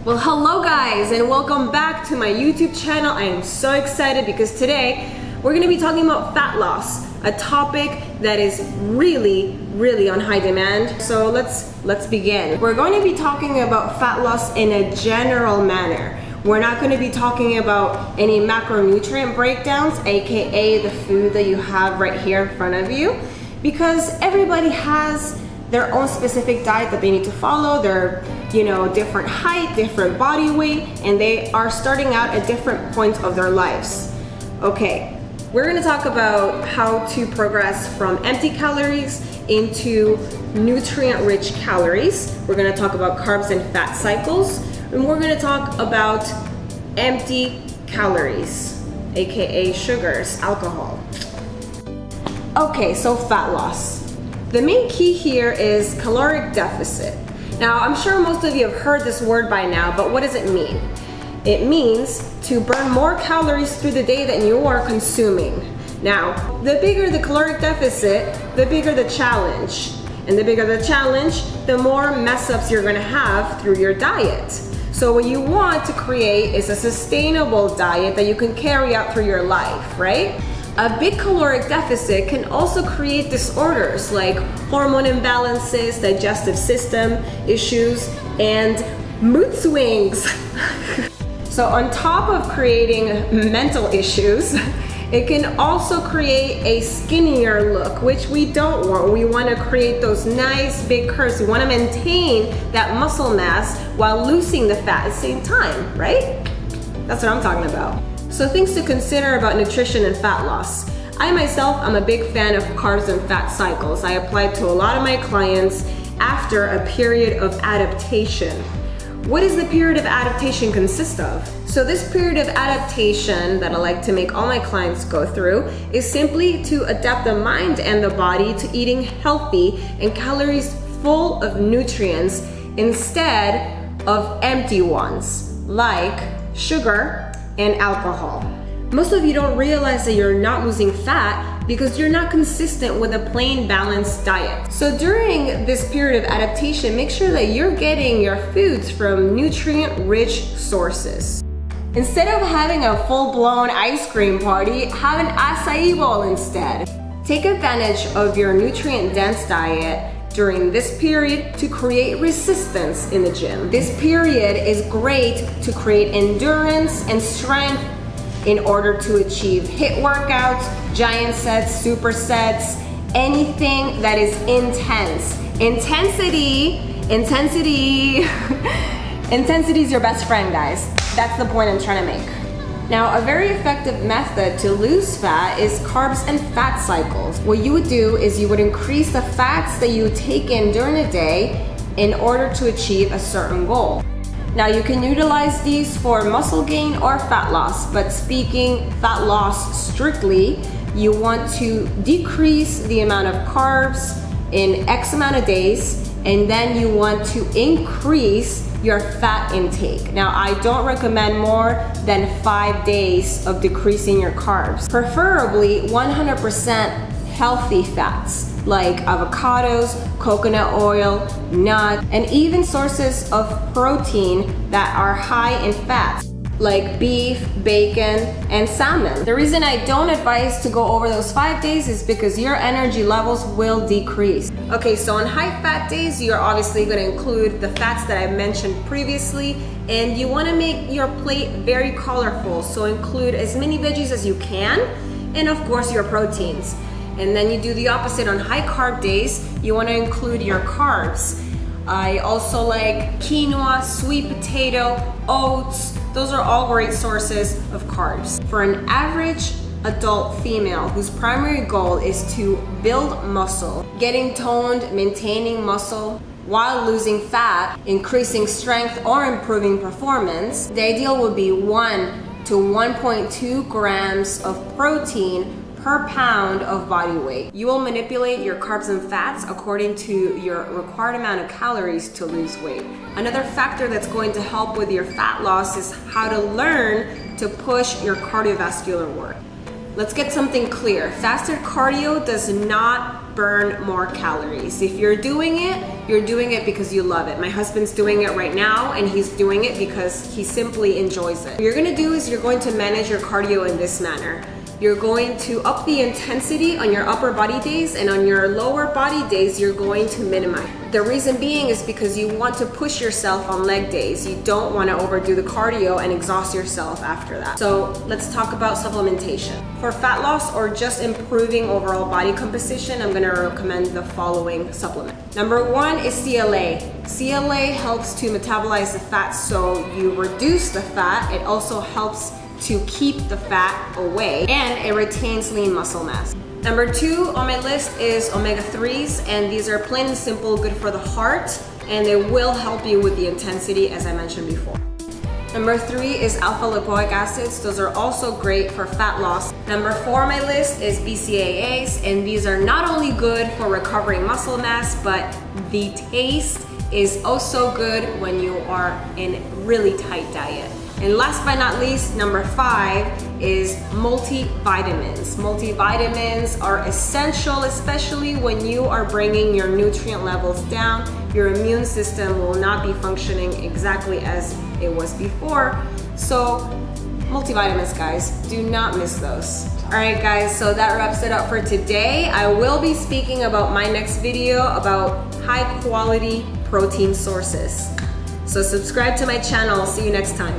Well, hello guys, and welcome back to my YouTube channel. I am so excited because today we're gonna be talking about fat loss, a topic that is really on high demand. So let's begin. We're going to be talking about fat loss in a general manner. We're not going to be talking about any macronutrient breakdowns, aka the food that you have right here in front of you, because everybody has their own specific diet that they need to follow. They're, different height, different body weight, and they are starting out at different points of their lives. Okay, we're going to talk about how to progress from empty calories into nutrient-rich calories. We're going to talk about carbs and fat cycles, and we're going to talk about empty calories, aka sugars, alcohol. Okay, so fat loss. The main key here is caloric deficit. Now, I'm sure most of you have heard this word by now, but what does it mean? It means to burn more calories through the day than you are consuming. Now, the bigger the caloric deficit, the bigger the challenge. And the bigger the challenge, the more mess ups you're gonna have through your diet. So what you want to create is a sustainable diet that you can carry out through your life, right? A big caloric deficit can also create disorders like hormone imbalances, digestive system issues, and mood swings. So on top of creating mental issues, it can also create a skinnier look, which we don't want. We want to create those nice big curves. We want to maintain that muscle mass while losing the fat at the same time, right? That's what I'm talking about. So things to consider about nutrition and fat loss. I myself am a big fan of carbs and fat cycles. I apply to a lot of my clients after a period of adaptation. What does the period of adaptation consist of? So this period of adaptation that I like to make all my clients go through is simply to adapt the mind and the body to eating healthy and calories full of nutrients instead of empty ones like sugar and alcohol. Most of you don't realize that you're not losing fat because you're not consistent with a plain balanced diet. So during this period of adaptation, make sure that you're getting your foods from nutrient-rich sources. Instead of having a full-blown ice cream party, have an acai bowl instead. Take advantage of your nutrient-dense diet during this period to create resistance in the gym. This period is great to create endurance and strength in order to achieve HIIT workouts, giant sets, supersets, anything that is intense. Intensity is your best friend, guys. That's the point I'm trying to make. Now, a very effective method to lose fat is carbs and fat cycles. What you would do is you would increase the fats that you take in during the day in order to achieve a certain goal. Now, you can utilize these for muscle gain or fat loss, but speaking fat loss strictly, you want to decrease the amount of carbs in X amount of days, and then you want to increase your fat intake. Now, I don't recommend more than 5 days of decreasing your carbs. Preferably 100% healthy fats like avocados, coconut oil, nuts, and even sources of protein that are high in fats like beef, bacon, and salmon. The reason I don't advise to go over those 5 days is because your energy levels will decrease. Okay, so on high fat days, you're obviously gonna include the fats that I mentioned previously, and you wanna make your plate very colorful, so include as many veggies as you can, and of course your proteins. And then you do the opposite on high carb days, you wanna include your carbs. I also like quinoa, sweet potato, oats. Those are all great sources of carbs. For an average adult female whose primary goal is to build muscle, getting toned, maintaining muscle, while losing fat, increasing strength, or improving performance, the ideal would be 1 to 1.2 grams of protein per pound of body weight. You will manipulate your carbs and fats according to your required amount of calories to lose weight. Another factor that's going to help with your fat loss is how to learn to push your cardiovascular work. Let's get something clear. Fasted cardio does not burn more calories. If you're doing it because you love it. My husband's doing it right now, and he's doing it because he simply enjoys it. What you're gonna do is you're going to manage your cardio in this manner. You're going to up the intensity on your upper body days, and on your lower body days, you're going to minimize. The reason being is because you want to push yourself on leg days. You don't want to overdo the cardio and exhaust yourself after that. So let's talk about supplementation. For fat loss or just improving overall body composition, I'm gonna recommend the following supplement. Number one is CLA. CLA helps to metabolize the fat so you reduce the fat. It also helps to keep the fat away, and it retains lean muscle mass. Number two on my list is omega-3s, and these are plain and simple good for the heart, and they will help you with the intensity as I mentioned before. Number three is alpha lipoic acids. Those are also great for fat loss. Number four on my list is BCAAs, and these are not only good for recovering muscle mass, but the taste is also good when you are in really tight diet. And last but not least, number five is multivitamins. Multivitamins are essential, especially when you are bringing your nutrient levels down. Your immune system will not be functioning exactly as it was before. So multivitamins, guys, do not miss those. All right, guys, so that wraps it up for today. I will be speaking about my next video about high quality protein sources. So subscribe to my channel. I'll see you next time.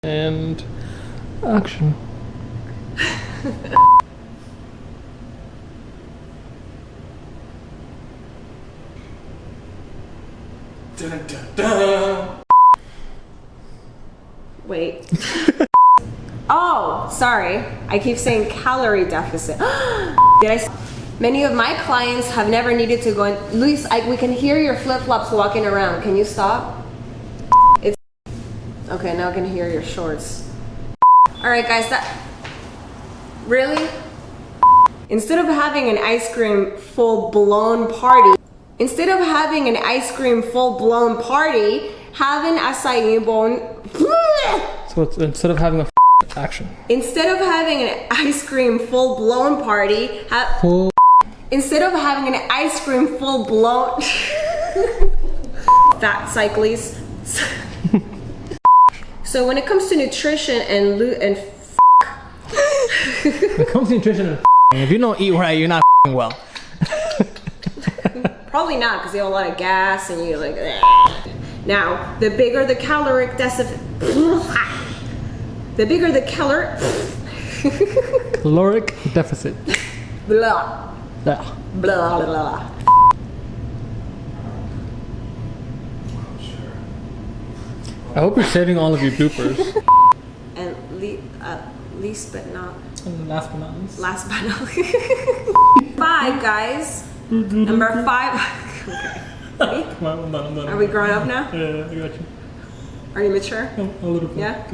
And action. Dun, dun, dun. Wait. Oh, sorry. I keep saying calorie deficit. Many of my clients have never needed to go in. Luis, we can hear your flip-flops walking around. Can you stop? Okay, now I can hear your shorts. All right, guys, really? Instead of having an ice cream full-blown party, have an acai bowl. So it's, instead of having a action. Instead of having an ice cream full-blown party, instead of having an ice cream full-blown fat cyclists. So when it comes to nutrition and when it comes to nutrition and if you don't eat right, you're not well. Probably not, because you have a lot of gas and you're like, eh. Now, the bigger the caloric deficit, Caloric deficit. Blah. Yeah. Blah, blah, blah. I hope you're saving all of your bloopers. And least but not. And last but not least. Last but not least. 5, guys. Number 5. Okay. Ready? Come on, I'm done. Are we grown up now? Yeah, I got you. Are you mature? A little bit. Yeah?